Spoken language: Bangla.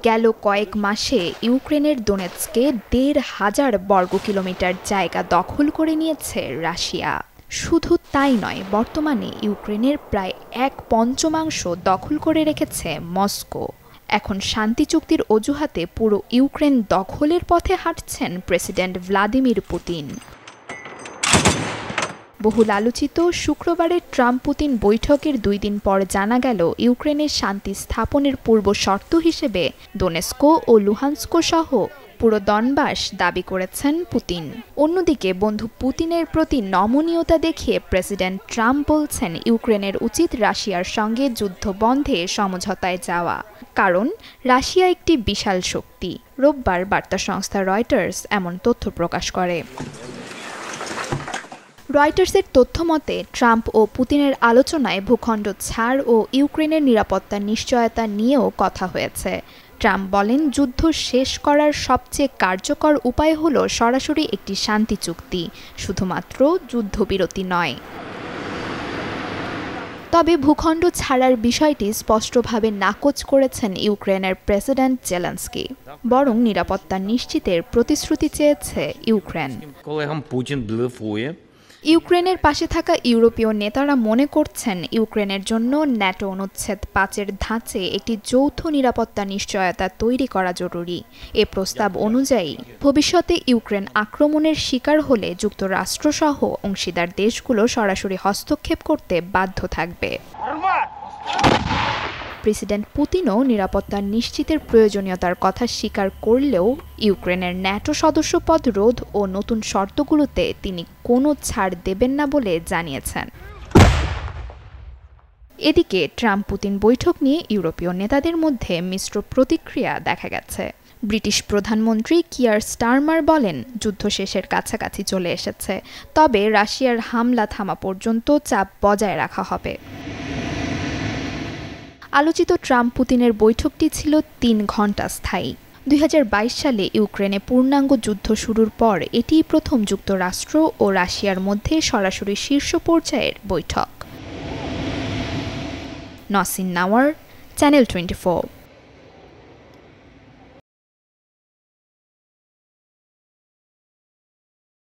গেল কয়েক মাসে ইউক্রেনের দোনেৎস্কে ১,৫০০ বর্গ কিলোমিটার জায়গা দখল করে নিয়েছে রাশিয়া। শুধু তাই নয়, বর্তমানে ইউক্রেনের প্রায় ১/৫ দখল করে রেখেছে মস্কো। এখন শান্তি চুক্তির অজুহাতে পুরো ইউক্রেন দখলের পথে হাঁটছেন প্রেসিডেন্ট ভ্লাদিমির পুতিন। বহুল আলোচিত শুক্রবারের ট্রাম্প পুতিন বৈঠকের ২ দিন পর জানা গেল ইউক্রেনের শান্তি স্থাপনের পূর্ব শর্ত হিসেবে দোনেৎস্ক ও লুহান্স্ক সহ পুরো দনবাস দাবি করেছেন পুতিন। অন্যদিকে বন্ধু পুতিনের প্রতি নমনীয়তা দেখিয়ে প্রেসিডেন্ট ট্রাম্প বলছেন ইউক্রেনের উচিত রাশিয়ার সঙ্গে যুদ্ধ বন্ধে সমঝোতায় যাওয়া, কারণ রাশিয়া একটি বিশাল শক্তি। রোববার বার্তা সংস্থা রয়টার্স এমন তথ্য প্রকাশ করে। রয়টার্সের তথ্যমতে ট্রাম্প ও পুতিনের আলোচনায় ভূখণ্ড ছাড় ও ইউক্রেনের নিরাপত্তার নিশ্চয়তা নিয়েও কথা হয়েছে। ট্রাম্প বলেন, যুদ্ধ শেষ করার সবচেয়ে কার্যকর উপায় হল সরাসরি একটি শান্তি চুক্তি, শুধুমাত্র যুদ্ধবিরতি নয়। তবে ভূখণ্ড ছাড়ার বিষয়টি স্পষ্টভাবে নাকচ করেছেন ইউক্রেনের প্রেসিডেন্ট জেলেনস্কি। বরং নিরাপত্তা নিশ্চিতের প্রতিশ্রুতি চেয়েছে ইউক্রেন। ইউক্রেনের পাশে থাকা ইউরোপীয় নেতারা মনে করছেন ইউক্রেনের জন্য ন্যাটো অনুচ্ছেদ ৫-এর ধাঁচে একটি যৌথ নিরাপত্তা নিশ্চয়তা তৈরি করা জরুরি। এ প্রস্তাব অনুযায়ী ভবিষ্যতে ইউক্রেন আক্রমণের শিকার হলে যুক্তরাষ্ট্রসহ অংশীদার দেশগুলো সরাসরি হস্তক্ষেপ করতে বাধ্য থাকবে। প্রেসিডেন্ট পুতিনও নিরাপত্তা নিশ্চিতের প্রয়োজনীয়তার কথা স্বীকার করলেও ইউক্রেনের ন্যাটো সদস্যপদ রোধ ও নতুন শর্তগুলোতে তিনি কোনো ছাড় দেবেন না বলে জানিয়েছেন। এদিকে ট্রাম্প পুতিন বৈঠক নিয়ে ইউরোপীয় নেতাদের মধ্যে মিশ্র প্রতিক্রিয়া দেখা গেছে। ব্রিটিশ প্রধানমন্ত্রী কিয়ার স্টারমার বলেন, যুদ্ধ শেষের কাছাকাছি চলে এসেছে, তবে রাশিয়ার হামলা থামা পর্যন্ত চাপ বজায় রাখা হবে। আলোচিত ট্রাম্প পুতিনের বৈঠকটি ছিল ৩ ঘণ্টা স্থায়ী। ২০২২ সালে ইউক্রেনে পূর্ণাঙ্গ যুদ্ধ শুরুর পর এটিই প্রথম যুক্তরাষ্ট্র ও রাশিয়ার মধ্যে সরাসরি শীর্ষ পর্যায়ের বৈঠক। নসিন নাওয়ার, চ্যানেল 24।